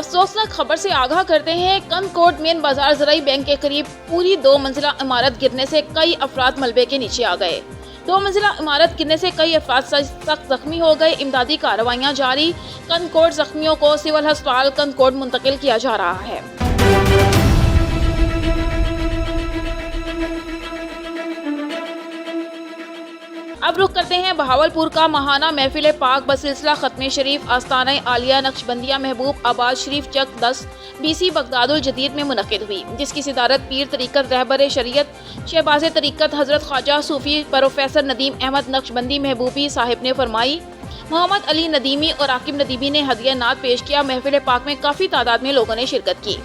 अफसोसनाक खबर से आगाह करते हैं। कंदकोट मेन बाजार ज़राई बैंक के करीब पूरी 2 मंजिला इमारत गिरने से कई अफराद मलबे के नीचे आ गए। 2 मंजिला इमारत गिरने से कई अफराद सख्त जख्मी हो गए। इमदादी कार्रवाइयां जारी। कंदकोट जख्मियों को सिविल अस्पताल कंदकोट मुंतकिल किया जा रहा है। अब रुख करते हैं बहावलपुर का। महाना महफिल पाक बसिलसिला खत्म शरीफ आस्ताना आलिया नक्शबंदिया महबूब आबाद शरीफ चक 10 BC बगदादुल जदीद में मुनक़िद हुई, जिसकी सदारत पीर तरीक़त रहबर शरीयत शहबाज़ तरीक़त हज़रत ख्वाजा सूफ़ी प्रोफेसर नदीम अहमद नक्शबंदी महबूबी साहिब ने फरमाई। मोहम्मद अली नदीमी और आकिब नदीमी ने हदिया नात पेश किया। महफिल पाक में काफ़ी तादाद में लोगों ने शिरकत की।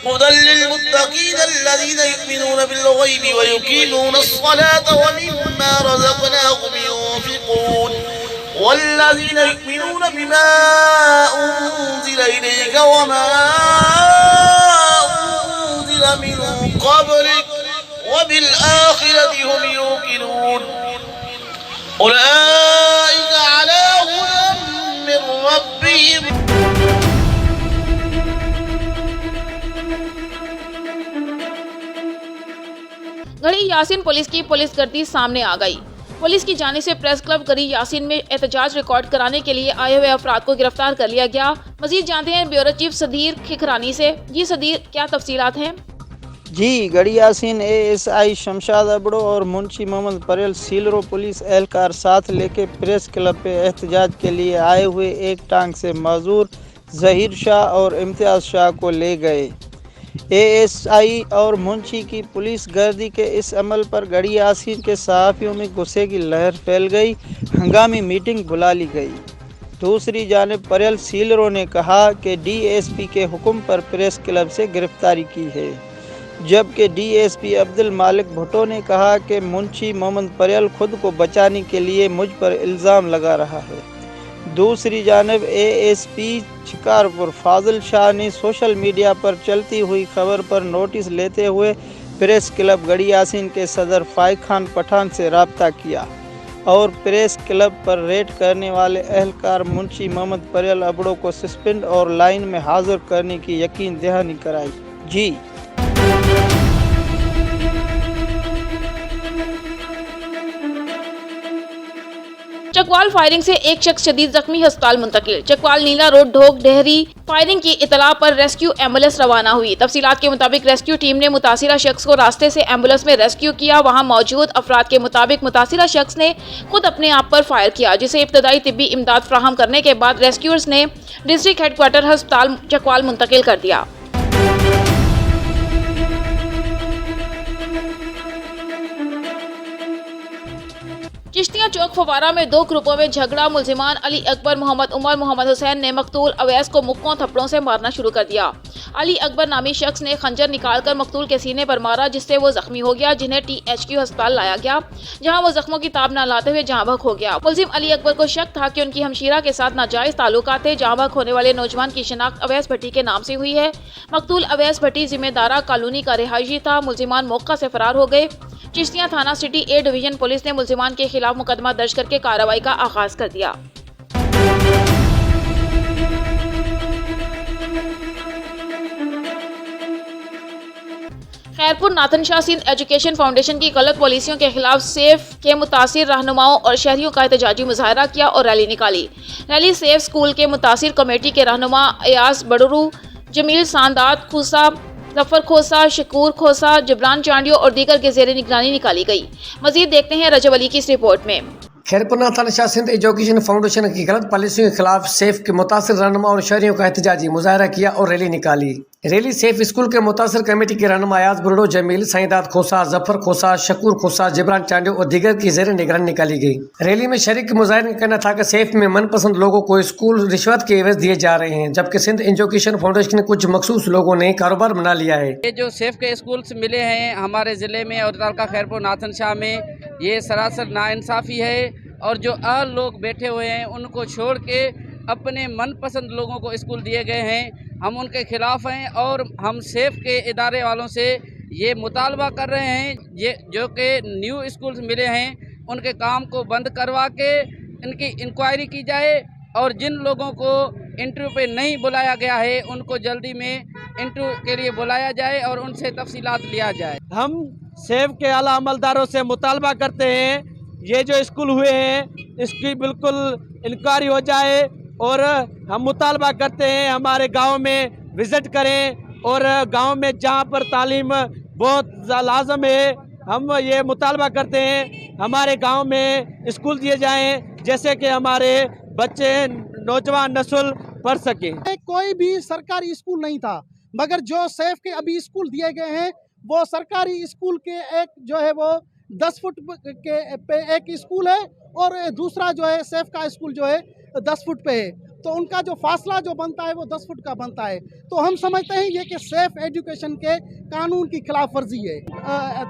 हुदल लिल्मुत्तक़ीन अल्लज़ीना युमिनून बिल-ग़ैब व युक़ीमून अस्सलाता व मिम्मा रज़क़नाहुम युनफ़िक़ून वल्लज़ीना युमिनून बिमा उन्ज़िला इलैका व मा उन्ज़िला मिन क़ब्लिक व बिल-आख़िरति हुम युक़िनून उलाइका अला हुदन मिन रब्बिहिम। गढ़ी यासीन पुलिस की पुलिसगर्दी सामने आ गई। पुलिस की जानिब से प्रेस क्लब गढ़ी यासीन में एहतजाज रिकॉर्ड कराने के लिए आए हुए अफराद को गिरफ्तार कर लिया गया। मजीद जानते हैं ब्यूरो चीफ सदीर खिखरानी से। जी सदीर, क्या तफसीलात हैं? जी, गढ़ी यासीन ASI शमशाद अबड़ो और मुंशी मोहम्मद परेल सीलरो पुलिस एहलकार साथ लेके प्रेस क्लब पे एहतजाज के लिए आए हुए एक टांग से माजूर जहीर शाह और इम्तियाज शाह को ले गए। ASI और मुंशी की पुलिस गर्दी के इस अमल पर गढ़ी यासीन के सहाफ़ियों में गुस्से की लहर फैल गई। हंगामी मीटिंग बुला ली गई। दूसरी जानिब परेल सीलरों ने कहा कि DSP के हुक्म पर प्रेस क्लब से गिरफ्तारी की है, जबकि DSP अब्दुल मालिक भुट्टो ने कहा कि मुंशी मोहम्मद परेल खुद को बचाने के लिए मुझ पर इल्ज़ाम लगा रहा है। दूसरी जानिब ASP शिकारपुर फाजिल शाह ने सोशल मीडिया पर चलती हुई खबर पर नोटिस लेते हुए प्रेस क्लब गढ़ी यासीन के सदर फाइक खान पठान से रब्ता किया और प्रेस क्लब पर रेड करने वाले एहलकार मुंशी मोहम्मद परेल अबड़ो को सस्पेंड और लाइन में हाजिर करने की यकीन दहानी कराई। जी चकवाल फायरिंग से एक शख्स शदीद जख्मी, अस्पताल मुंतकिल। चकवाल नीला रोड ढोक डेहरी फायरिंग की इतला पर रेस्क्यू एम्बुलेंस रवाना हुई। तफसीलात के मुताबिक रेस्क्यू टीम ने मुतासिरा शख्स को रास्ते से एम्बुलेंस में रेस्क्यू किया। वहां मौजूद अफराद के मुताबिक मुतासिरा शख्स ने खुद अपने आप पर फायर किया, जिसे इब्तदाई तिब्बी इमदाद फ्राहम करने के बाद रेस्क्यूअर्स ने डिस्ट्रिक्ट हेडक्वार्टर अस्पताल चकवाल मुंतकिल कर दिया। चिश्तिया चौक फवारा में 2 ग्रुपों में झगड़ा। मुल्जिमान अली अकबर, मोहम्मद उमर, मोहम्मद हुसैन ने मकतूल अवैस को मुक्कों थप्पड़ों से मारना शुरू कर दिया। अली अकबर नामी शख्स ने खंजर निकालकर मकतूल के सीने पर मारा, जिससे वो जख्मी हो गया, जिन्हें THQ अस्पताल लाया गया, जहां वो जख्मों की ताब न लाते हुए जहां बहक हो गया। मुल्जिम अली अकबर को शक था कि उनकी हमशीरा के साथ नाजायज ताल्लुकात थे। जहां बहक होने वाले नौजवान की शिनाख्त अवैस भट्टी के नाम से हुई है। मकतूल अवैस भट्टी जिम्मेदारा कॉलोनी का रिहायशी था। मुल्जिमान मौका से फरार हो गए। चिश्तिया थाना सिटी A डिवीजन पुलिस ने मुल्जिमान के खिलाफ मुकदमा दर्ज करके कार्रवाई का आगाज कर दिया। खैरपुर नाथन शाह सिंध एजुकेशन फाउंडेशन की गलत पॉलिसियों के खिलाफ सेफ के मुतासिर रहनुमाओं और शहरियों का एहतजाजी मुजाहरा किया और रैली निकाली। रैली सेफ स्कूल के मुतासिर कमेटी के रहनुमा अयाज बड़रू, जमील सांदात खूसा, जफर खोसा, शकूर खोसा, जबरान चांडियो और दीगर के जेर निगरानी निकाली गई। मजीद देखते हैं रजब अली की इस रिपोर्ट में। खैरपुर नाथन शाह सिंध एजुकेशन फाउंडेशन की गलत पॉलिसियों के खिलाफ सेफ के मुतासिर रहनुमा और शहरियों का एहतजाजी मुजाहरा किया और रैली निकाली। रैली सेफ स्कूल के मुतासिर कमेटी के रहनुमा अयाज बुरडो, जमील साइदात खोसा, जफर खोसा, शकूर खोसा, जबरान चांडियो और दीगर की जेर निगरानी निकाली गई। रैली में शरीक मुजाहिर कहना था कि सेफ में मनपसंद लोगों को स्कूल रिश्वत के एवज दिए जा रहे हैं, जबकि सिंध एजुकेशन फाउंडेशन के कुछ मखसूस लोगों ने कारोबार बना लिया है। ये जो सेफ के स्कूल्स मिले हैं हमारे ज़िले में और तालका खैरपुर नाथन शाह में, ये सरासर नाइंसाफ़ी है और जो अहल लोग बैठे हुए हैं उनको छोड़ के अपने मनपसंद लोगों को स्कूल दिए गए हैं। हम उनके खिलाफ़ हैं और हम सेफ के इदारे वालों से ये मुतालबा कर रहे हैं ये जो कि न्यू स्कूल्स मिले हैं उनके काम को बंद करवा के इनकी इंक्वायरी की जाए और जिन लोगों को इंटरव्यू पे नहीं बुलाया गया है उनको जल्दी में इंटरव्यू के लिए बुलाया जाए और उनसे तफसीलात लिया जाए। हम सेफ के आला अमलदारों से मुतालबा करते हैं ये जो स्कूल हुए हैं इसकी बिल्कुल इंक्वायरी हो जाए और हम मुतालबा करते हैं हमारे गांव में विज़िट करें और गांव में जहां पर तालीम बहुत लाजम है हम ये मुतालबा करते हैं हमारे गांव में स्कूल दिए जाएं जैसे कि हमारे बच्चे नौजवान नस्ल पढ़ सके। कोई भी सरकारी स्कूल नहीं था मगर जो सेफ के अभी स्कूल दिए गए हैं वो सरकारी स्कूल के एक जो है वो 10 फुट के पे एक स्कूल है और दूसरा जो है सेफ का स्कूल जो है 10 फुट पे है, तो उनका जो फासला जो बनता है वो 10 फुट का बनता है। तो हम समझते हैं ये कि सेफ एजुकेशन के कानून की खिलाफ वर्जी है,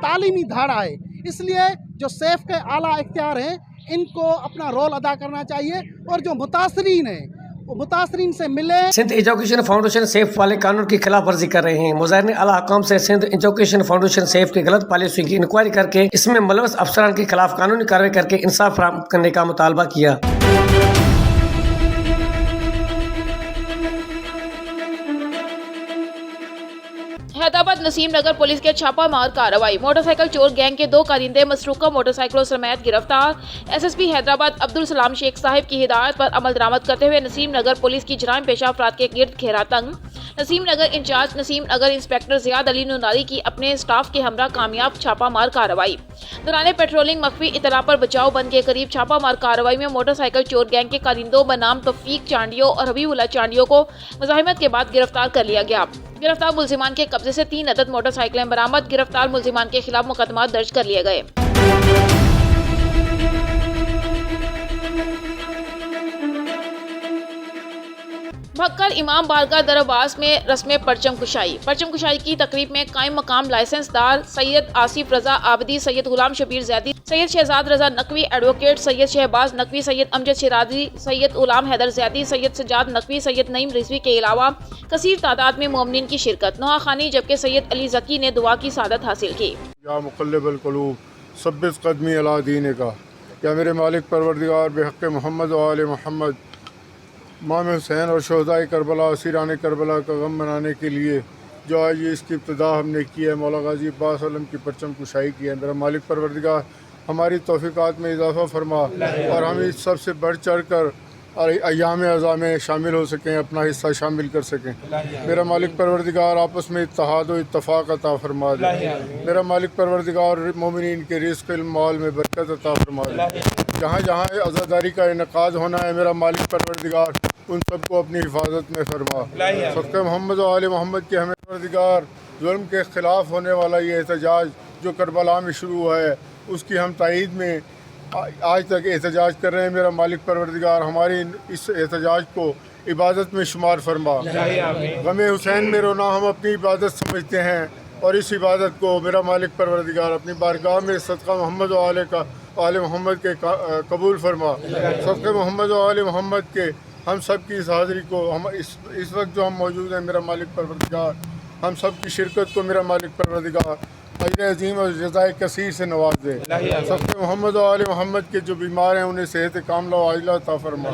तालीमी धारा है, इसलिए जो सेफ के आला इख्तियार हैं इनको अपना रोल अदा करना चाहिए और जो मुतासरीन हैं वो मुतासरीन से मिले। सिंध एजुकेशन फाउंडेशन सेफ वाले कानून की खिलाफ वर्जी कर रहे हैं। मुजाहिर ने आला हुकाम से सिंध एजुकेशन फाउंडेशन सेफ की गलत पॉलिसी की इंक्वायरी करके इसमें मुलव्वस अफसरान के खिलाफ कानूनी कार्रवाई करके इंसाफ फराहम करने का मुतालबा किया। हैदराबाद नसीम नगर पुलिस के छापा मार कार्रवाई। मोटरसाइकिल चोर गैंग के 2 कारिंदे मसरूका मोटरसाइकिलों समेत गिरफ्तार। एसएसपी हैदराबाद अब्दुल सलाम शेख साहिब की हिदायत पर अमल दरामद करते हुए नसीम नगर पुलिस की जराइम पेशा अफराद के गिर्द घेरा तंग। नसीम नगर इंचार्ज नसीम नगर इंस्पेक्टर जियाद अली नूनारी की अपने स्टाफ के हमरा कामयाब छापा मार कार्रवाई। दौरान पेट्रोलिंग मख्फी इतला पर बचाव बंद के करीब छापा मार कार्रवाई में मोटरसाइकिल चोर गैंग के कारिंदों बनाम तौफीक चांडियो और हबीबुल्लाह चांडियो को मुज़ाहिमत के बाद गिरफ्तार कर लिया गया। गिरफ्तार मुल्जिमान के कब्जे से 3 अदद मोटरसाइकिलें बरामद। गिरफ्तार मुल्जिमान के खिलाफ मुकदमा दर्ज कर लिए गए। भक्कर इमाम बारगाह दरबास में रस्म परचम कुशाई की तकरीब में कायम मकाम लाइसेंसदार सैयद आसिफ रजा आबदी, सैयद गुलाम शबीर जैदी, सैयद शहजाद रजा नकवी, एडवोकेट सैयद शहबाज नकवी, सैयद अमजद शिराजी, सैयद गुलाम हैदर जैदी, सैयद सज्जाद नकवी, सैयद नईम रिजवी के अलावा कसीर तादाद में मोमिनीन की शिरकत। नोहा खानी जबकि सैयद अली जकी ने दुआ की सादत हासिल की। या मुक़ल्लिबल क़ुलूब सब्बित क़दमी अला दीनिका, या मेरे मालिक परवरदिगार बेहक़ मोहम्मद व आले मोहम्मद इमाम हुसैन और शहदाए करबला असीरान करबला का गम मनाने के लिए जो आज ये इसकी इब्तिदा हमने की है, मौला गाज़ी अब्बास आलम की परचम कुशाई की है। मेरा मालिक परवरदिगार हमारी तौफ़ीक़ात में इजाफ़ा फरमा और हम इस सबसे बढ़ चढ़ कर अय्याम अज़ा में शामिल हो सकें, अपना हिस्सा शामिल कर सकें। मेरा मालिक परवरदिगार आपस में इत्तेहाद व इत्तफ़ाक़ अता फरमा दे। मेरा मालिक परवरदिगार मोमिनीन के रिज़्क़ माल में बरकत अता फरमा दे। जहाँ जहाँ अज़ादारी का इनकाद होना है मेरा मालिक परवरदिगार उन सबको अपनी हिफाजत में फरमा। सदक़े मोहम्मद व आले मोहम्मद के हमें परवरदिगार जुल्म के ख़िलाफ़ होने वाला ये एहतजाज जो करबला में शुरू हुआ है उसकी हम तायीद में आज तक एहतजाज कर रहे हैं। मेरा मालिक परवरदिगार हमारी इस एहतजाज को इबादत में शुमार फरमा। गमे हुसैन में रोना हम अपनी इबादत समझते हैं और इस इबादत को मेरा मालिक परवरदिगार अपनी बारगाह में सदक़ा मोहम्मद व आले मोहम्मद के कबूल फरमा। सदक़े मोहम्मद व आले मोहम्मद के हम सब की इस हाज़िरी को हम इस वक्त जो हम मौजूद हैं मेरा मालिक परवरदिगार हम सब की शिरकत को मेरा मालिक परवरदिगार अजर अज़ीम और जज़ाए कसीर से नवाज दे। सदक़े मोहम्मद व आले मोहम्मद के जो बीमार हैं उन्हें सेहत कामिला व आजिला अता फरमा।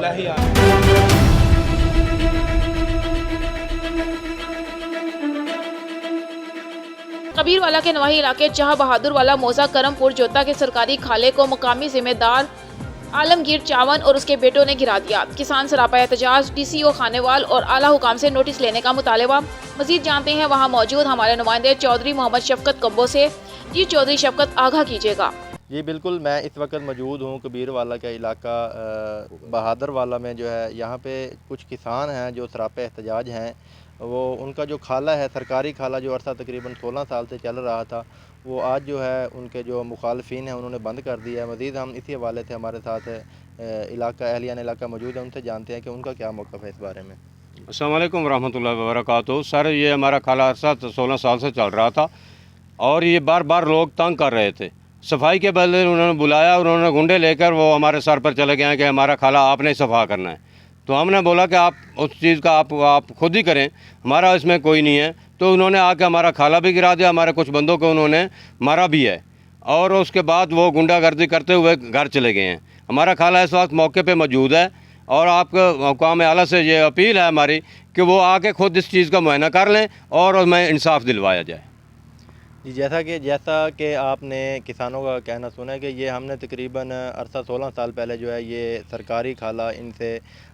कबीरवाला के नवाही इलाके जहां बहादुर वाला मौजा करमपुर जोता के सरकारी खाले को मुकामी जिम्मेदार आलमगीर चावन और उसके बेटों ने गिरा दिया। किसान सरापा एहतजाज, डीसीओ खानेवाल और आला हुकाम से नोटिस लेने का मुतालबा। मजीद जानते हैं वहां मौजूद हमारे नुमाइंदे चौधरी मोहम्मद शफकत कब्बो से। जी चौधरी शफकत, आगाह कीजिएगा। जी बिल्कुल, मैं इस वक्त मौजूद हूँ कबीरवाला का इलाका बहादुर वाला में। जो है यहाँ पे कुछ किसान हैं जो सरापा एहतजाज हैं। वो उनका जो खाला है, सरकारी खाला, जो अरसा तकरीबन 16 साल से चल रहा था, वो आज जो है उनके जो मुखालफिन हैं उन्होंने बंद कर दिया है। मज़ीद हम इसी हवाले से हमारे साथ इलाका अहलियान इलाका मौजूद है, उनसे जानते हैं कि उनका क्या मौक़िफ़ है इस बारे में। अस्सलाम वालेकुम रहमतुल्लाहि व बरकातहू। सर, ये हमारा खाला अरसा 16 साल से चल रहा था और ये बार बार लोग तंग कर रहे थे। सफाई के बदले उन्होंने बुलाया, उन्होंने गुंडे लेकर वो हमारे सर पर चले गए हैं कि हमारा खाला आपने सफ़ा करना है। तो हमने बोला कि आप उस चीज़ का आप खुद ही करें, हमारा इसमें कोई नहीं है। तो उन्होंने आके हमारा खाला भी गिरा दिया, हमारे कुछ बंदों को उन्होंने मारा भी है और उसके बाद वो गुंडागर्दी करते हुए घर चले गए हैं। हमारा खाला इस वक्त मौके पे मौजूद है और आपका कौम आला से ये अपील है हमारी कि वो आके खुद इस चीज़ का मुआयना कर लें और हमें इंसाफ दिलवाया जाए। जी, जैसा कि आपने किसानों का कहना सुना है कि ये हमने तकरीबन अरसा 16 साल पहले जो है ये सरकारी खाला इनसे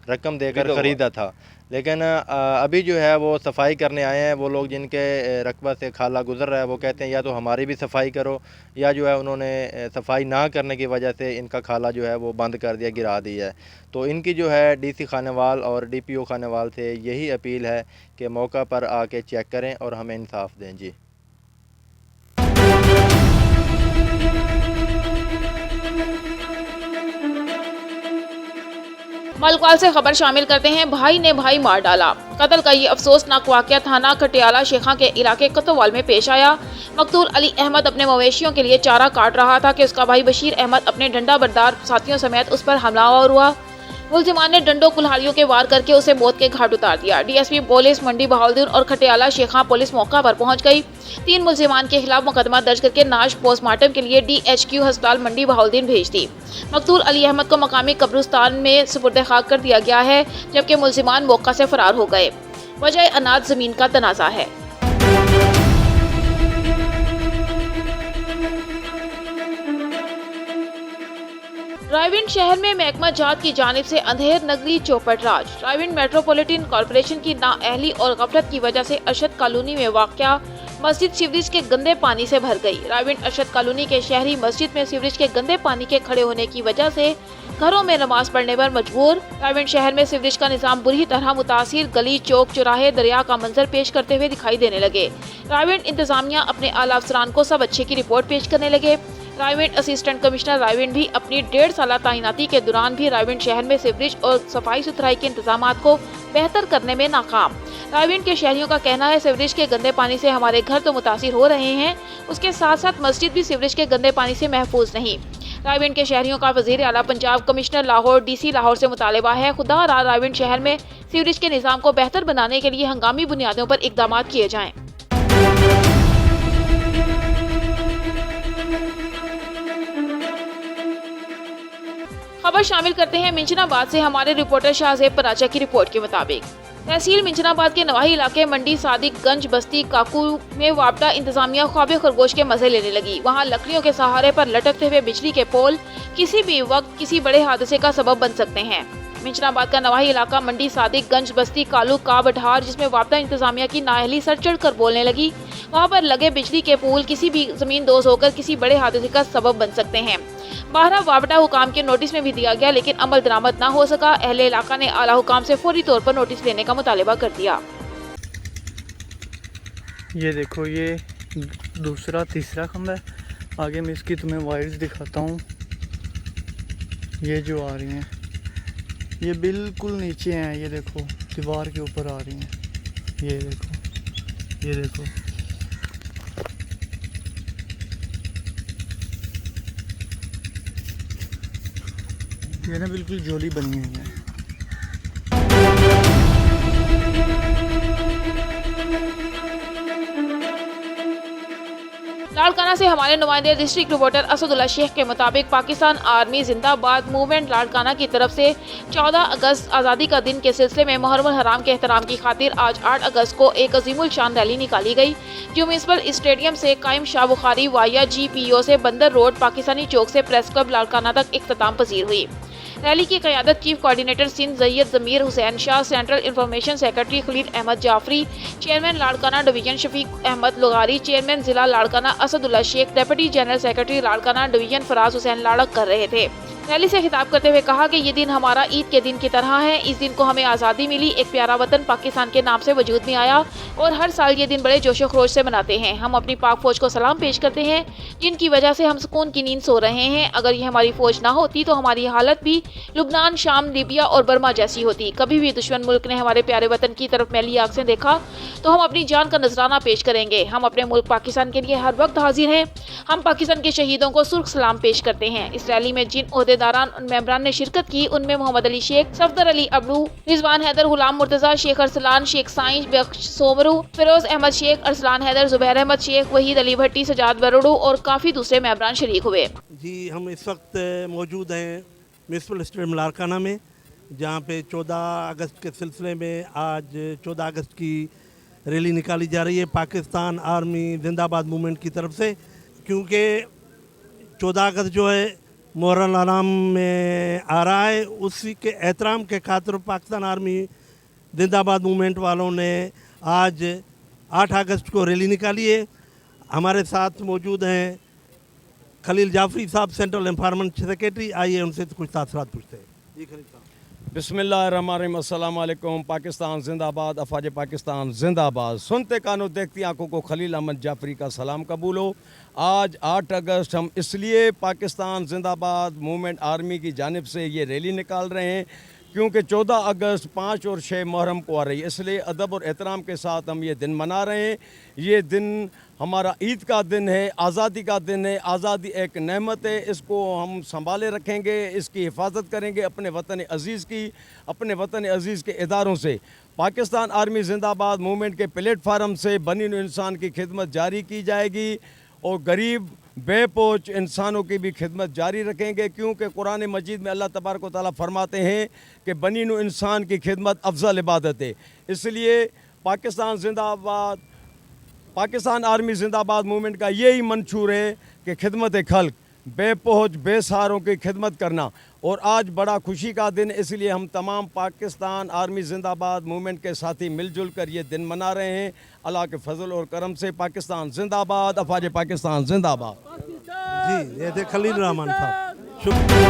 रकम देकर ख़रीदा था, लेकिन अभी जो है वो सफाई करने आए हैं वो लोग जिनके रकबा से खाला गुज़र रहा है, वो कहते हैं या तो हमारी भी सफाई करो या जो है उन्होंने सफाई ना करने की वजह से इनका खाला जो है वो बंद कर दिया, गिरा दिया है। तो इनकी जो है डीसी खानेवाल और डीपीओ खानेवाल से यही अपील है कि मौका पर आके चेक करें और हमें इंसाफ दें। जी। मलकवाल से खबर शामिल करते हैं। भाई ने भाई मार डाला। कत्ल का ये अफसोसनाक वाकया थाना कटियाला शेखा के इलाके कोतवाल में पेश आया। मकतूल अली अहमद अपने मवेशियों के लिए चारा काट रहा था कि उसका भाई बशीर अहमद अपने डंडा बरदार साथियों समेत उस पर हमलावर हुआ। मुलजिमान ने डंडों कुल्हाड़ियों के वार करके उसे मौत के घाट उतार दिया। डीएसपी पुलिस मंडी बहाउद्दीन और खटियाला शेखा पुलिस मौका पर पहुंच गई। 3 मुलजिमान के खिलाफ मुकदमा दर्ज करके नाश पोस्टमार्टम के लिए DHQ अस्पताल मंडी बहाउद्दीन भेज दी। मकतूल अली अहमद को मकामी कब्रिस्तान में सुपुर्द खाक कर दिया गया है, जबकि मुलजिमान मौका से फरार हो गए। वजह अनाज जमीन का तनाज़ा है। रायविंड शहर में महकमा जात की जानिब से अंधेर नगरी चौपट राज। रायविंड मेट्रोपॉलिटन कॉर्पोरेशन की नाअहली और गफलत की वजह से अरशद कॉलोनी में वाक़या मस्जिद सीवरेज के गंदे पानी से भर गई। रायविंड अरशद कॉलोनी के शहरी मस्जिद में सीवरेज के गंदे पानी के खड़े होने की वजह से घरों में नमाज पढ़ने पर मजबूर। रायविंड शहर में सीवरेज का निजाम बुरी तरह मुतासिर, गली चौक चौराहे दरिया का मंजर पेश करते हुए दिखाई देने लगे। रायविंड इंतजामिया अपने आला अफसरान को सब अच्छे की रिपोर्ट पेश करने लगे। रायविंड असिस्टेंट कमिश्नर रायविंड भी अपनी 1.5 साल तैनाती के दौरान भी रायविंड शहर में सीवरेज और सफाई सुथराई के इंतजामात को बेहतर करने में नाकाम। रायविंड के शहरियों का कहना है सीवरेज के गंदे पानी से हमारे घर तो मुतासिर हो रहे हैं, उसके साथ साथ मस्जिद भी सीवरेज के गंदे पानी से महफूज नहीं। रायविंड के शहरियों का वजीर आला पंजाब, कमिश्नर लाहौर, DC लाहौर से मुतालबा है खुदा रायविंड शहर में सीवरेज के निज़ाम को बेहतर बनाने के लिए हंगामी बुनियादों पर इकदाम किए जाएं। खबर शामिल करते हैं मिंचनाबाद से। हमारे रिपोर्टर शाहजेब पराचा की रिपोर्ट के मुताबिक तहसील मिंचनाबाद के नवाही इलाके मंडी सादिकगंज बस्ती काकू में वापडा इंतजामिया ख्वाबे खरगोश के मजे लेने लगी। वहां लकड़ियों के सहारे पर लटकते हुए बिजली के पोल किसी भी वक्त किसी बड़े हादसे का सबब बन सकते हैं। मिंचनाबाद का नवाही इलाका मंडी सादिकगंज बस्ती कालू का बठार, जिसमें वापडा इंतजामिया की नाअहली सर चढ़ कर बोलने लगी। वहां पर लगे बिजली के पोल किसी भी जमीन दोज होकर किसी बड़े हादसे का सबब बन सकते हैं। बारह वापडा हुकाम के नोटिस में भी दिया गया, लेकिन अमल दरामद न हो सका। अहले इलाका ने आला हुकाम से फौरी तौर पर नोटिस लेने का मुतालिबा कर दिया। ये देखो, ये दूसरा तीसरा खंभा है। आगे मैं इसकी तुम्हें वायर्स दिखाता हूँ। ये जो आ रही हैं ये बिल्कुल नीचे हैं। ये देखो दीवार के ऊपर आ रही हैं। ये देखो, ये देखो। ये ना बिल्कुल झोली बनी हुई है। लाड़काना से हमारे नुमाइंदे डिस्ट्रिक्ट रिपोर्टर असदुल्ला शेख के मुताबिक पाकिस्तान आर्मी जिंदाबाद मूवमेंट लाड़काना की तरफ से 14 अगस्त आज़ादी का दिन के सिलसिले में मुहर्रम हराम के एहतराम की खातिर आज 8 अगस्त को एक अजीमुल शान रैली निकाली गई, जो म्यूनिसिपल स्टेडियम से कायम शाह बुखारी वाया GPO से बंदर रोड पाकिस्तानी चौक से प्रेस क्लब लाड़काना तक इख्तिताम पजीर हुई। रैली की क़यादत chief coordinator Sindh Syed Zameer Hussain Shah, central information secretary Khalil Ahmed Jafri, chairman Larkana division Shafiq Ahmed लुगारी, चेयरमैन जिला Larkana Asadullah Sheikh, deputy general secretary Larkana division Faraz Hussain लाड़क कर रहे थे। रैली से खिताब करते हुए कहा कि ये दिन हमारा ईद के दिन की तरह है। इस दिन को हमें आज़ादी मिली, एक प्यारा वतन पाकिस्तान के नाम से वजूद में आया और हर साल ये दिन बड़े जोशो खरोश से मनाते हैं। हम अपनी पाक फौज को सलाम पेश करते हैं, जिनकी वजह से हम सुकून की नींद सो रहे हैं। अगर ये हमारी फौज ना होती तो हमारी हालत भी लुबनान, शाम, लीबिया और बर्मा जैसी होती। कभी भी दुश्मन मुल्क ने हमारे प्यारे वतन की तरफ मैली आँख से देखा तो हम अपनी जान का नजराना पेश करेंगे। हम अपने मुल्क पाकिस्तान के लिए हर वक्त हाजिर हैं। हम पाकिस्तान के शहीदों को सुर्ख सलाम पेश करते हैं। इस रैली में जिन ओहदेदारान और मेंबरान ने शिरकत की उनमें मोहम्मद अली शेख, सफदर अली अबू, रिजवान हैदर, गुलाम मुर्तजा, शेख अरसलान, शेख साइंस बख्श सोमरू, फिरोज अहमद शेख, अरसलान हैदर, जुबैर अहमद शेख, वहीद अली भट्टी, सजाद बरोडू और काफ़ी दूसरे मेंबरान शरीक हुए। जी, हम इस वक्त मौजूद हैं म्यूनिसिपल स्टेडियम लाड़काना में, जहाँ पे 14 अगस्त के सिलसिले में आज 14 अगस्त की रैली निकाली जा रही है पाकिस्तान आर्मी जिंदाबाद मूवमेंट की तरफ से, क्योंकि 14 अगस्त जो है मुहर्रम आराम में आ रहा है। उसी के एहतराम के खातिर पाकिस्तान आर्मी जिंदाबाद मूवमेंट वालों ने आज 8 अगस्त को रैली निकाली है। हमारे साथ मौजूद हैं खलील जाफरी साहब, सेंट्रल एनवायरनमेंट सेक्रेटरी। आइए उनसे कुछ तासरात पूछते हैं। जी खलील साहब। बिस्मिल्लाहिर्रहमानिर्रहीम, अस्सलाम वालेकुम। पाकिस्तान जिंदाबाद, अफवाज पाकिस्तान जिंदाबाद। सुनते कानों देखती आंखों को खलील अहमद जाफरी का सलाम कबूल हो। आज 8 अगस्त हम इसलिए पाकिस्तान जिंदाबाद मूवमेंट आर्मी की जानिब से ये रैली निकाल रहे हैं क्योंकि 14 अगस्त 5 और 6 मुहर्रम को आ रही है, इसलिए अदब और एहतराम के साथ हम ये दिन मना रहे हैं। ये दिन हमारा ईद का दिन है, आज़ादी का दिन है। आज़ादी एक नेमत है, इसको हम संभाले रखेंगे, इसकी हिफाजत करेंगे अपने वतन अज़ीज़ की, अपने वतन अज़ीज़ के इदारों से। पाकिस्तान आर्मी जिंदाबाद मूवमेंट के प्लेटफार्म से बनी नूं इंसान की खिदमत जारी की जाएगी और गरीब बेपोच इंसानों की भी खिदमत जारी रखेंगे, क्योंकि कुरान मजीद में अल्लाह तबारक व तआला फरमाते हैं कि बनी नूं इंसान की खिदमत अफजल इबादत है। इसलिए पाकिस्तान जिंदाबाद, पाकिस्तान आर्मी जिंदाबाद मूवमेंट का यही मंशूर है कि खिदमत खल्क, बेपहुँच बेसहारों की खिदमत करना। और आज बड़ा खुशी का दिन, इसलिए हम तमाम पाकिस्तान आर्मी जिंदाबाद मूवमेंट के साथी मिलजुल कर ये दिन मना रहे हैं। अल्लाह के फजल और करम से पाकिस्तान जिंदाबाद, अफवाज पाकिस्तान जिंदाबाद। जी, ये थे खलील रहमान साहब। शुक्रिया।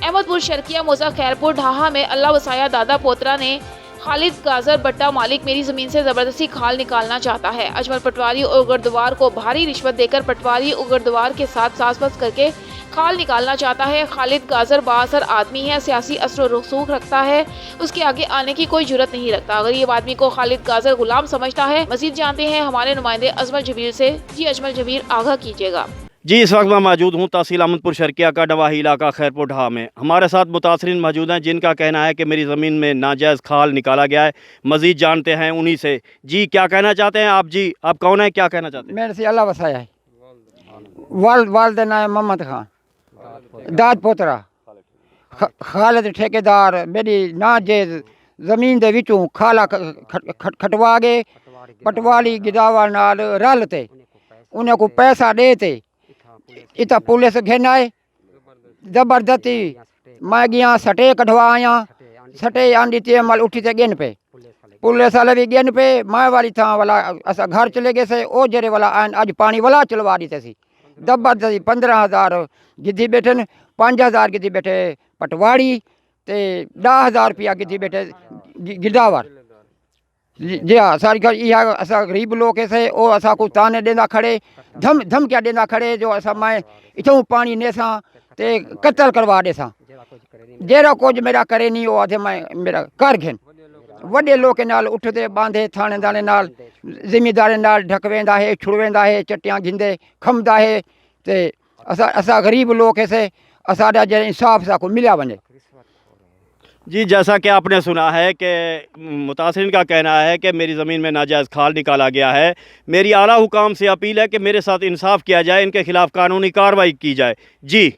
अहमदपुर शर्किया मोजा खैरपुर ढाहा में अल्लाह वसाया दादा पोतरा ने खालिद गाजर बट्टा मालिक मेरी ज़मीन से ज़बरदस्ती खाल निकालना चाहता है। अजमल पटवारी और उगरदवार को भारी रिश्वत देकर पटवारी उगरदवार के साथ साज़बस करके खाल निकालना चाहता है। खालिद गाजर बाअसर आदमी है, सियासी असर रसूख रखता है, उसके आगे आने की कोई जुर्रत नहीं रखता। गरीब आदमी को खालिद गाजर गुलाम समझता है। मजीद जानते हैं हमारे नुमाइंदे अजमल जबीर से। जी अजमल जबीर, आगाह कीजिएगा। जी, इस वक्त मैं मौजूद हूँ तहसील अहमदपुर शर्किया का डवाही इलाका खैरपुर ढाह में। हमारे साथ मुतासरीन मौजूद हैं जिनका कहना है कि मेरी ज़मीन में नाजायज़ खाल निकाला गया है। मज़ीद जानते हैं उन्हीं से। जी, क्या कहना चाहते हैं आप? जी, आप कौन है, क्या कहना चाहते हैं? मेरे से अल्लाह वसाया है, वालद नाम मोहम्मद खान, दाद पोतरा, खालिद ठेकेदार मेरी नाजायज़ ज़मीन दे विचों खाला खटवा गए। पटवारी गिदावा नाल रल ते उन्हें को पैसा दे ते इतना पुलिस घेना है जबरदस्ती। मैं गया सटे कढ़वा आया, सटे आंदी ते मल उठी ते गेन पे पुलिस वाले भी गेन पे। मैं वाली था वाला असा घर चले गए से, ओ जरे वाला आन अज पानी वाला चलवा दी सी जबरदस्ती। 15,000 गिद्धी बैठे, 5,000 गिद्धी बैठे पटवारी ते 10,000 रुपया गिद्धी बैठे गिदावर। जी हाँ, सारी यह असा गरीब लोग ऐसे ओ असा को ताने देना खड़े, धमकियाँ देना खड़े जो असा मैं इतों पानी नेसा ते कत्ल करवा देसा। जेरा कुछ मेरा करे नहीं वो आधे मैं मेरा कर घेन। वड्डे लोग के नाल उठते बांधे थानेदारे नाल जिम्मेदारे नाल ढकवेंदा है, छुड़वेंदा है, चट्टियाँ घिंदे खमदा है ते असा गरीब लोग ऐसे असाडा जे इंसाफ सा को मिलिया वने। जी, जैसा कि आपने सुना है कि मुतासरीन का कहना है कि मेरी ज़मीन में नाजायज़ खाल निकाला गया है। मेरी आला हुकाम से अपील है कि मेरे साथ इंसाफ किया जाए, इनके खिलाफ़ कानूनी कार्रवाई की जाए। जी,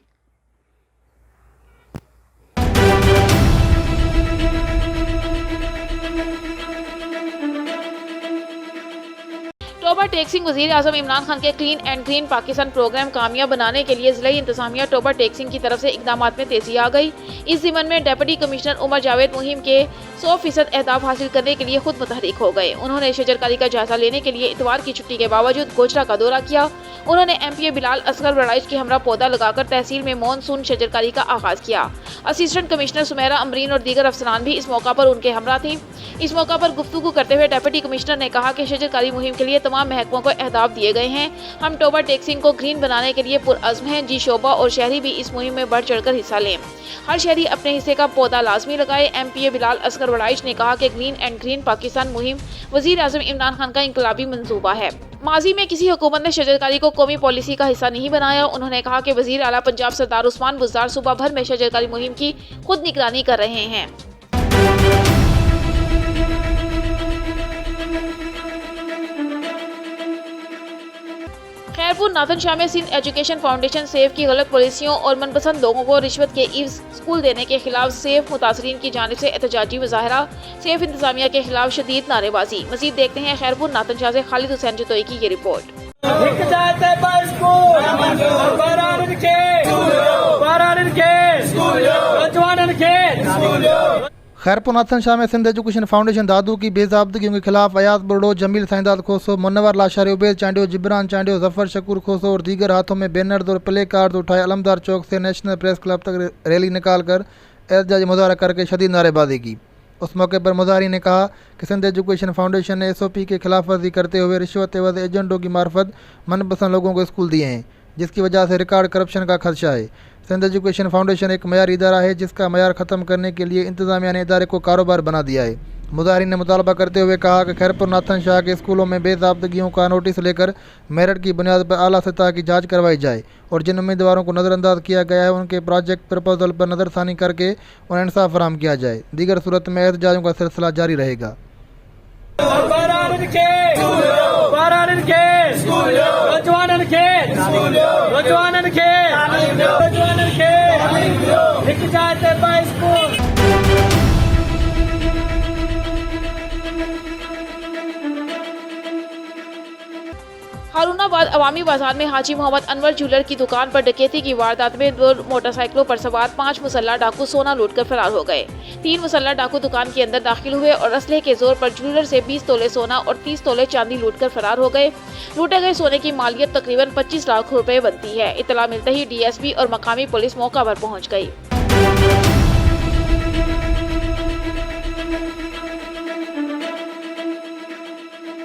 टोबा टेक्सिंग वज़ीर आज़म इमरान खान के clean and green Pakistan program कामयाब बनाने के लिए ज़िला इंतज़ामिया टोबा टेक्सिंग की तरफ से इकदाम में तेज़ी आ गई। इस ज़िम्मन में डिप्टी कमिश्नर उमर जावेद मुहिम के 100% अहदाफ हासिल करने के लिए खुद मुतहरिक हो गए। उन्होंने शजरकारी का जायजा लेने के लिए इतवार की छुट्टी के बावजूद गोचरा का दौरा किया। उन्होंने MPA बिलाल असगर वड़ाइच के हमरा पौधा लगाकर तहसील में मानसून शजरकारी का आगाज किया। असिस्टेंट कमिश्नर सुमेरा अमरीन और दीगर अफसरान भी इस मौका पर उनके हमरा थी। इस मौका पर गुफ्तगू करते हुए डिप्टी कमिश्नर ने कहा कि शजरकारी मुहिम के लिए तमाम महकमों को अहदाफ दिए गए हैं। हम टोबा टेक्सिंग को ग्रीन बनाने के लिए पुरअज़्म हैं। जी शोबा और शहरी भी इस मुहिम में बढ़ चढ़कर हिस्सा लें। हर शहरी अपने हिस्से का पौधा लाजमी लगाए। MPA बिलाल असगर वड़ाइच ने कहा कि ग्रीन एंड ग्रीन पाकिस्तान मुहिम वज़ीर आज़म इमरान खान का इंकलाबी मंसूबा है। माजी में किसी हुकूमत ने शजरकारी को कौमी पॉलिसी का हिस्सा नहीं बनाया। उन्होंने कहा कि वज़ीर आला पंजाब सरदार उस्मान बुज़दार सूबा भर में शजरकारी मुहिम की खुद निगरानी कर रहे हैं। खैरपुर नाथन शाह में सिंध एजुकेशन फाउंडेशन सेफ की गलत पॉलिसियों और मनपसंद लोगों को रिश्वत के इवज स्कूल देने के खिलाफ सेफ मुतासरीन की जानिब से एहतजाजी मुजाहरा, सेफ इंतजामिया के खिलाफ शदीद नारेबाजी। मजीद देखते हैं खैरपुर नाथन शाह से खालिद हुसैन जतोई की ये रिपोर्ट। खैरपुर नाथन शाह में सिंध एजुकेशन फाउंडेशन दादू की बेज़ाब्तगियों के खिलाफ अयाज बुरडो, जमील साइंदाद खोसो, मुन्नवर लाशारी, उबैद चांडियो, जिब्रान चांडियो, जफर शकूर खोसो और दीगर हाथों में बैनर्स और प्ले कार्ड उठाए अलमदार चौक से नेशनल प्रेस क्लब तक रैली निकाल कर एहतजाजी मुजाहरा करके शदीद नारेबाजी की। उस मौके पर मुजाहरीन ने कहा कि सिंध एजुकेशन फाउंडेशन ने SOP के खिलाफ वर्जी करते हुए रिश्वत एवज एजेंटों की मार्फत मनपसंद लोगों को स्कूल दिए हैं, जिसकी वजह से रिकॉर्ड करप्शन का खदशा है। सिंध एजुकेशन फाउंडेशन एक मयारी इदारा है जिसका मयार ख़त्म करने के लिए इंतज़ामिया ने इदारे को कारोबार बना दिया है। मुजाहरीन ने मुतालबा करते हुए कहा कि खैरपुर नाथन शाह के स्कूलों में बेज़ाब्तगियों का नोटिस लेकर मेरिट की बुनियाद पर आला सतह की जाँच करवाई जाए और जिन उम्मीदवारों को नज़रअंदाज किया गया है उनके प्रोजेक्ट प्रपोजल पर नज़रसानी करके उन्हें इंसाफ फराहम किया जाए। दीगर सूरत में एहतजाजों का सिलसिला जारी रहेगा। हारूनाबाद अवामी बाजार में हाजी मोहम्मद अनवर ज्वेलर की दुकान पर डकैती की वारदात में 2 मोटरसाइकिलों पर सवार 5 मुसल्ला डाकू सोना लूटकर फरार हो गए। 3 मुसल्ला डाकू दुकान के अंदर दाखिल हुए और असले के जोर पर ज्वेलर से 20 तोले सोना और 30 तोले चांदी लूटकर फरार हो गए। लूटे गए सोने की मालियत तकरीबन 25 लाख रुपए बनती है। इतला मिलते ही DSP और मकामी पुलिस मौका पर पहुँच गई।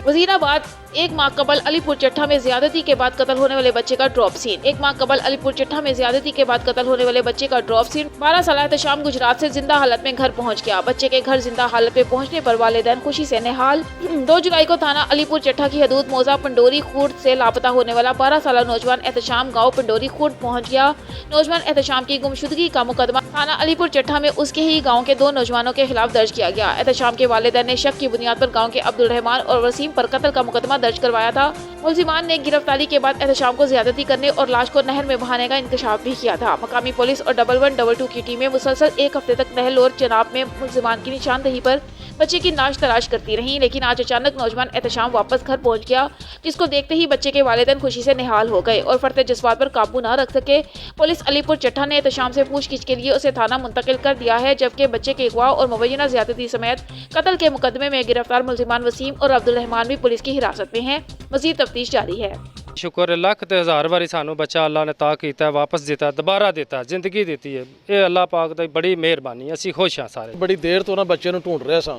वजीराबाद एक माह कबल अलीपुर चट्ठा में ज्यादती के बाद कत्ल होने वाले बच्चे का ड्रॉप सीन। एक माह कबल अलीपुर चट्ठा में ज्यादती के बाद कत्ल होने वाले बच्चे का ड्रॉप सीन। 12 साल एहतशाम गुजरात से जिंदा हालत में घर पहुंच गया। बच्चे के घर जिंदा हालत में पहुंचने पर वालिदैन खुशी से निहाल। 2 जुलाई को थाना अलीपुर चट्ठा की हदूद मौजा पंडोरी खुर्द से लापता होने वाला 12 साल नौजवान एहतशाम गाँव पंडोरी खुर्द पहुँच गया। नौजवान एहतशाम की गुमशुदगी का मुकदमा थाना अलीपुर चट्ठा में उसके ही गाँव के 2 नौजवानों के खिलाफ दर्ज किया गया। एहतशाम के वालिदैन ने शक की बुनियाद पर गाँव के अब्दुल रहमान और वसीम पर कत्ल का मुकदमा दर्ज करवाया था। मुलजिमान ने गिरफ्तारी के बाद एहतशाम को ज्यादती करने और लाश को नहर में बहाने का इंकशाफ भी किया था। मकामी पुलिस और 1112 की टीमें मुसलसल 1 हफ्ते तक नहल और चनाब में मुलजिमान की निशानदही पर बच्चे की लाश तलाश करती रहीं, लेकिन आज अचानक नौजवान एहतशाम वापस घर पहुंच गया, जिसको देखते ही बच्चे के वालिदैन खुशी से निहाल हो गए और फरते जज्बात पर काबू न रख सके। पुलिस अलीपुर चट्ठा ने एहतशाम से पूछगिछ के लिए उसे थाना मुंतकिल कर दिया है, जबकि बच्चे के अगवा और मुबैना ज्यादती समेत कत्ल के मुकदमे में गिरफ्तार मुलजिमान वसीम और अब्दुल रहमान भी पुलिस की हिरासत में हैं। मजीद तफ्तीश जारी है। शुक्र लख ते हज़ार बारी सानू बच्चा अल्लाह ने ता कीता वापस दिता, दोबारा दिता, जिंदगी दी है। ये अल्लाह पाक दी बड़ी मेहरबानी, असी खुश हाँ सारे। बड़ी देर तो ना बच्चे ढूंढ रहे सा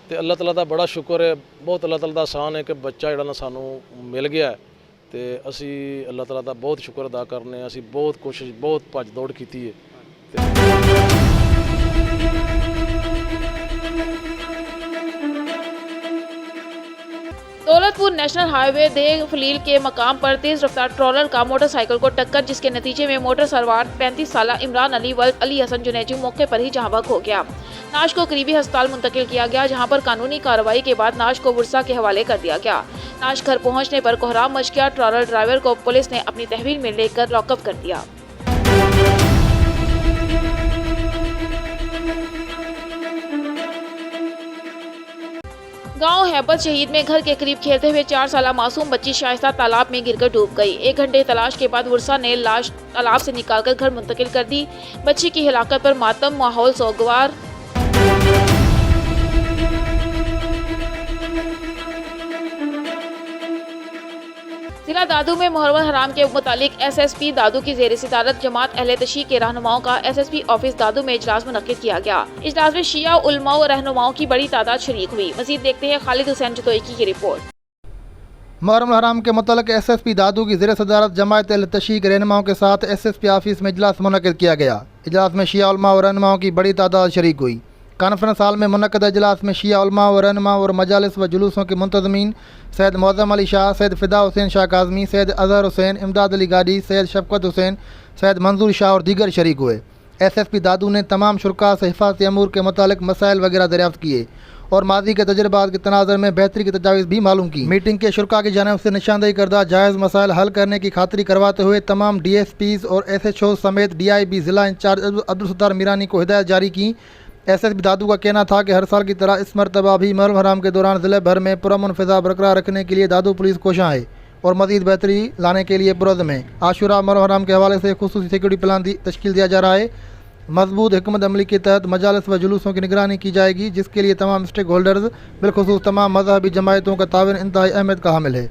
ते अल्लाह तला दा बड़ा शुक्र है, बहुत अल्लाह तला दा एहसान है कि बच्चा जिहड़ा ना सानू मिल गया है ते असी अल्लाह तला दा बहुत शुक्र अदा करने। असी बहुत कोशिश बहुत भज दौड़ की है। दौलतपुर नेशनल हाईवे देग फलील के मकाम पर तेज रफ्तार ट्रॉलर का मोटरसाइकिल को टक्कर, जिसके नतीजे में मोटर सवार 35 साल इमरान अली वल्द अली हसन जुनेजी मौके पर ही जहां बहक हो गया। नाश को करीबी अस्पताल मुंतकिल किया गया, जहां पर कानूनी कार्रवाई के बाद नाश को बुरसा के हवाले कर दिया गया। नाश घर पहुंचने पर कोहराम मच गया। ट्रॉलर ड्राइवर को पुलिस ने अपनी तहवील में लेकर लॉकअप कर दिया। गांव हैबत शहीद में घर के करीब खेलते हुए 4 साल मासूम बच्ची शाइस्ता तालाब में गिरकर डूब गई। 1 घंटे तलाश के बाद वर्षा ने लाश तालाब से निकालकर घर मुंतकिल कर दी। बच्ची की हिलाकत पर मातम, माहौल सोगवार। जिला दादू में मुहर्रम हराम के मुतालिक SSP दादू की ज़ेर सिदारत जमात अहले तशरीह के रहनुमाओं का SSP ऑफिस दादू में इजलास मुनक्किद किया गया। इजलास में शिया उलमा और रहनुमाओं की बड़ी तादाद शरीक हुई। मजीद देखते हैं खालिद हुसैन जतोई की रिपोर्ट। मुहर्रम हराम के मुतालिक SSP दादू की ज़ेर सदारत जमात अहले तशरीह के रहनुमाओं के साथ SSP ऑफिस में इजलास मुनक्किद किया गया। इजलास में शिया उलमा और रहनुमाओं की बड़ी तादाद शरीक हुई। कॉन्फ्रेंस हाल में मुनक्किद इजलास में शिया उलमा और रहनुमा और मजालिस व जुलूसों के मुंतज़मीन सैयद मौज़म अली शाह, सैयद फ़िदा हुसैन शाह काज़मी, सैयद अज़हर हुसैन, इमदाद अली गाडी, सैयद शफ़क़त हुसैन, सैयद मंजूर शाह और दीगर शरीक हुए। SSP दादू ने तमाम शुरका से हिफाज़ती अमूर के मुतालिक मसाइल वगैरह दरियाफ़्त किए और माजी के तजर्बात के तनाज़र में बेहतरी की तजावीज़ भी मालूम की। मीटिंग के शुरा की जानिब से निशानदेही करदा जायज़ मसाइल हल करने की खातरी करवाते हुए तमाम DSPs और SHO समेत DIB ज़िला इंचार्ज अब्दुल सत्तार मीरानी को हिदायत जारी की। SSP दादू का कहना था कि हर साल की तरह इस मरतबा भी मुहर्रम हराम के दौरान ज़िले भर में पुरअमन फ़िज़ा बरकरार रखने के लिए दादू पुलिस कोशां है और मज़ीद बेहतरी लाने के लिए पुरज़्म है। आशुरा मुहर्रम हराम के हवाले से खुसूसी सिक्योरिटी प्लान तश्कील दिया जा रहा है। मजबूत हिकमत अमली के तहत मजालिस व जुलूसों की निगरानी की जाएगी, जिसके लिए तमाम स्टेक होल्डर्स बिलखुसूस तमाम मजहबी जमायतों का तावन इंतहाई अहमियत का हामिल है।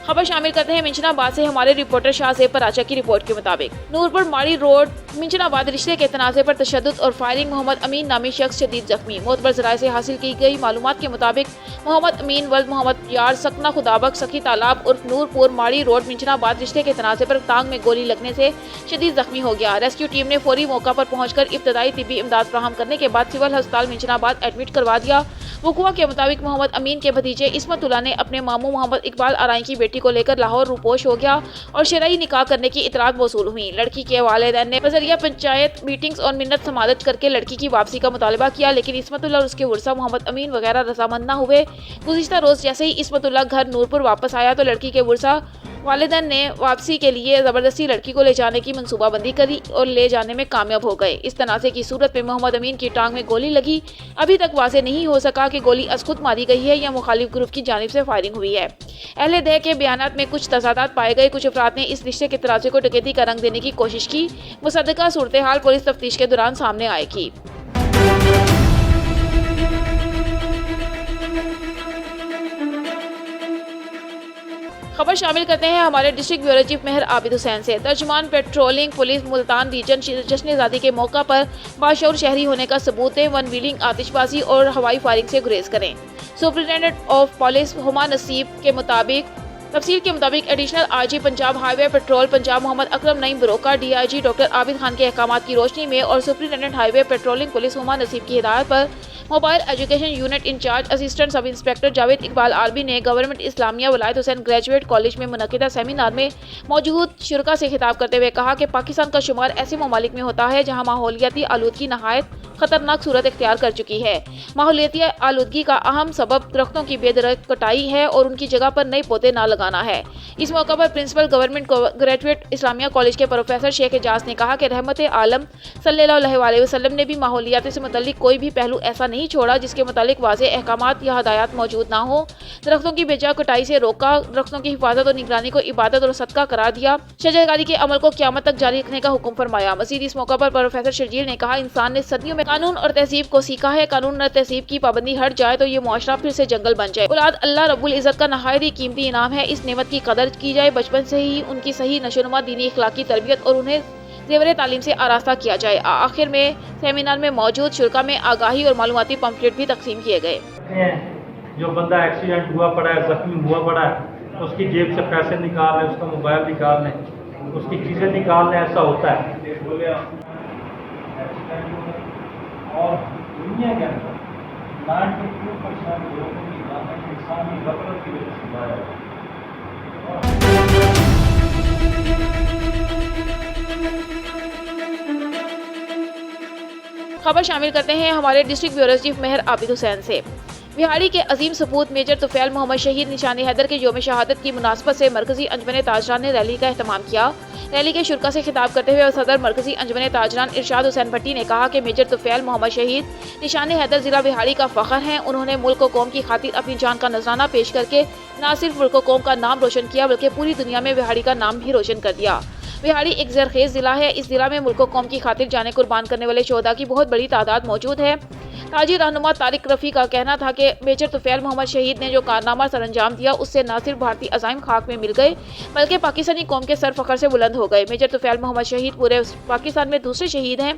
खबर शामिल करते हैं मिंचनाबाद से हमारे रिपोर्टर शाहजेब पराचा की रिपोर्ट के मुताबिक नूरपुर माड़ी रोड मिंचनाबाद रिश्ते के तनाज़े पर तशद्दुद और फायरिंग। मोहम्मद अमीन नामी शख्स शदीद जख्मी। मोतबर ज़राए से हासिल की गई मालूमात के मुताबिक मोहम्मद अमीन वल्द मोहम्मद यार सकना खुदाबक सखी तालाब उर्फ नूरपुर माड़ी रोड मिंचनाबाद रिश्ते के तनाज़े पर टांग में गोली लगने से शदीद जख्मी हो गया। रेस्क्यू टीम ने फौरी मौका पर पहुंचकर इब्तदाई तिब्बी इमदाद फराहम करने के बाद सिविल अस्पताल मिंचनाबाद एडमिट करवा दिया। वकुआ के मुताबिक मोहम्मद अमीन के भतीजे इस्मतुल्लाह ने अपने मामू मोहम्मद इकबाल आराई की बेटी को लेकर लाहौर रूपोश हो गया और शरई निकाह करने की इतरात मौसूल हुई। लड़की के वालिदैन ने बजरिया पंचायत मीटिंग्स और मिन्नत समादत करके लड़की की वापसी का मुतालबा किया, लेकिन इस्मतुल्लाह और उसके वर्सा मोहम्मद अमीन वगैरह रजामंद न हुए। गुज़िश्ता रोज जैसे ही इस्मतुल्लाह घर नूरपुर वापस आया तो लड़की के वर्सा वालिदैन ने वापसी के लिए ज़बरदस्ती लड़की को ले जाने की मनसूबाबंदी करी और ले जाने में कामयाब हो गए। इस तनाज़े की सूरत में मोहम्मद अमीन की टांग में गोली लगी। अभी तक वाज़ेह नहीं हो सका कि गोली अज खुद मारी गई है या मुखालिफ ग्रुप की जानिब से फायरिंग हुई है। अहले देह के बयानात में कुछ तजादात पाए गए। कुछ अफराद ने इस रिश्ते के तनाज़े को डकैती का रंग देने की कोशिश की। मुसद्दका सूरत हाल पुलिस तफ्तीश के दौरान सामने आएगी। खबर शामिल करते हैं हमारे डिस्ट्रिक्ट ब्यूरो चीफ मेहर आबिद हुसैन से। तर्जुमान पेट्रोलिंग पुलिस मुल्तान रीजन जश्न-ए-ज़ादी के मौका पर बाशऊर शहरी होने का सबूत है। वन व्हीलिंग, आतिशबाजी और हवाई फायरिंग से गुरेज करें। सुपरिटेंडेंट ऑफ पुलिस हुमा नसीब के मुताबिक तफसील के मुताबिक additional IG Punjab highway patrol Punjab Mohammad Akram Naeem Baroka DIG doctor Abid Khan के अहकामात की रोशनी में और superintendent highway patrolling police Huma Naseeb की हिदायत पर mobile education unit incharge assistant sub inspector Javed Iqbal Almi ने government Islamia Wilayat Hussain graduate college में मुनक़िदा सेमिनार में मौजूद शुरका से खिताब करते हुए कहा कि पाकिस्तान का शुमार ऐसे ममालिक में होता है जहाँ माहौलियाती आलूदगी नहायत खतरनाक सूरत इख्तियार कर चुकी है। माहौलियाती आलूदगी का अहम सबब दरख्तों की बेदरक कटाई है और उनकी जगह पर नए पौधे न लगाना है। इस मौका पर principal government graduate Islamia college के प्रोफेसर शेख एजाज ने कहा कि रहमत आलम सल्लल्लाहु अलैहि वसल्लम ने भी माहौलियात से मुतल्लिक कोई भी पहलू ऐसा नहीं छोड़ा जिसके मुतालिक वाज़ेह अहकामात या हदायत मौजूद ना हो। दरख्तों की बेजा कटाई से रोका, दरख्तों की हिफाजत और निगरानी को इबादत और सदका करार दिया। शजरकारी के अमल को क़यामत तक जारी रखने का हुक्म फरमाया। मज़ीद इस मौका पर प्रोफेसर शर्जील ने कहा, इंसान ने सदियों में कानून और तहजीब को सीखा है। कानून और तहजीब की पाबंदी हट जाए तो ये मुआशरा फिर से जंगल बन जाए। औलाद अल्लाह रब्बुल इज़्ज़त का नहायत ही कीमती इनाम है। इस नेमत की कदर की जाए। बचपन से ही उनकी सही नशोनुमा, दीनी इखलाकी तरबियत और उन्हें ज़ेवर तालीम से आरास्ता किया जाए। आखिर में सेमिनार में मौजूद शुरका में आगाही और मालूमाती पम्फलेट भी तकसीम किए गए। जो बंदा एक्सीडेंट हुआ पड़ा है, जख्मी हुआ पड़ा है, उसकी जेब से पैसे निकाल लें, उसका मोबाइल निकाल लें, उसकी चीज़ें निकाल लें, ऐसा होता है। और दुनिया के अंदर 92% लोगों की जान इंसानी गफलत की वजह से गायब है। खबर शामिल करते हैं हमारे डिस्ट्रिक्ट ब्यूरो चीफ मेहर आबिद हुसैन से। बिहाड़ी के अजीम सपूत मेजर तुफैल मोहम्मद शहीद निशान हैदर के योम शहादत की मुनासबत से मरकजी अंजमन ताजरान ने रैली का एहतमाम किया। रैली के शुरका से खिताब करते हुए सदर मरकजी अंजमन ताजरान इरशाद हुसैन भट्टी ने कहा कि मेजर तुफैल मोहम्मद शहीद निशान हैदर जिला बिहाड़ी का फ़ख्र हैं। उन्होंने मुल्क और कौम की खातिर अपनी जान का नजराना पेश करके न सिर्फ मुल्क और कौम का नाम रोशन किया बल्कि पूरी दुनिया में बिहाड़ी का नाम भी रोशन कर दिया। बिहाड़ी एक जरखेज जिला है। इस जिला में मुल्क और कौम की खातिर जाने कुर्बान करने वाले शोहदा की बहुत बड़ी तादाद मौजूद है। ताजी रहनुमा तारिक रफ़ी का कहना था कि मेजर तुफैल मोहम्मद शहीद ने जो कारनामा सर अंजाम दिया उससे न सिर्फ भारतीय अज़ाइम खाक में मिल गए बल्कि पाकिस्तानी कौम के सर फ़ख्र से बुलंद हो गए। मेजर तुफैल मोहम्मद शहीद पूरे पाकिस्तान में दूसरे शहीद हैं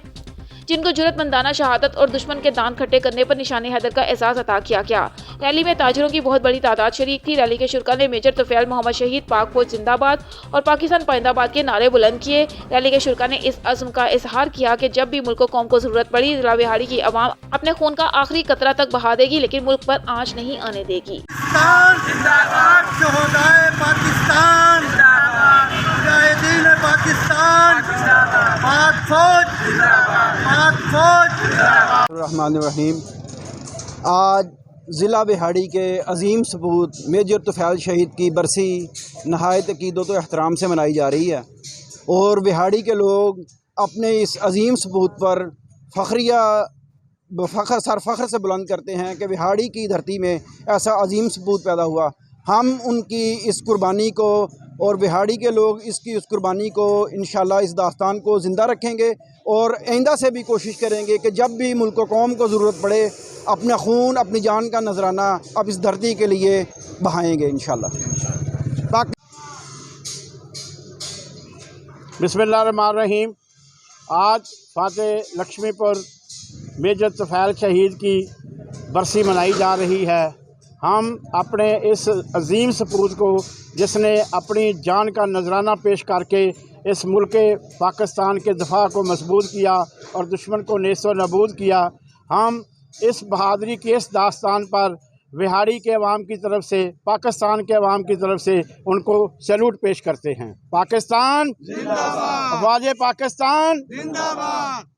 जिनको जुर्रतमंदाना शहादत और दुश्मन के दांत खट्टे करने पर निशाने हैदर का एहसास अता किया गया। रैली में ताजरों की बहुत बड़ी तादाद शरीक थी। रैली के शुरा ने मेजर तुफैल मोहम्मद शहीद, पाक फौज जिंदाबाद और पाकिस्तान पाइंदाबाद के नारे बुलंद किए। रैली के शुरा ने इस अज़्म का इजहार किया कि जब भी मुल्क को कौम को जरूरत पड़ी, जिला बिहाड़ी की आवाम अपने खून का आखिरी कतरा तक बहा देगी, लेकिन मुल्क पर आंच नहीं आने देगी। रहमानिर्रहीम। आज ज़िला बिहाड़ी के अज़ीम सपूत मेजर तुफैल शहीद की बरसी नहायत अक़ीदत व एहतराम से मनाई जा रही है और बिहाड़ी के लोग अपने इस अज़ीम सपूत पर फ़ख्र से बुलंद करते हैं कि बिहाड़ी की धरती में ऐसा अज़ीम सपूत पैदा हुआ। हम उनकी इस कुर्बानी को और बिहाड़ी के लोग इसकी उस कुर्बानी को इंशाल्लाह इस दास्तान को ज़िंदा रखेंगे और आइंदा से भी कोशिश करेंगे कि जब भी मुल्क व कौम को ज़रूरत पड़े अपना खून अपनी जान का नजराना अब इस धरती के लिए बहाएंगे इंशाल्लाह। बिस्मिल्लाहिर्रहमानिर्रहीम। आज फातेह लक्ष्मीपुर मेजर तुफैल शहीद की बरसी मनाई जा रही है। हम अपने इस अजीम सपूत को जिसने अपनी जान का नजराना पेश करके इस मुल्क पाकिस्तान के दफा को मजबूत किया और दुश्मन को नेस्तो नबूद किया, हम इस बहादुरी की इस दास्तान पर बिहाड़ी के अवाम की तरफ से, पाकिस्तान के अवाम की तरफ से उनको सैल्यूट पेश करते हैं। पाकिस्तान जिंदाबाद, अफवाज पाकिस्तान जिंदाबाद।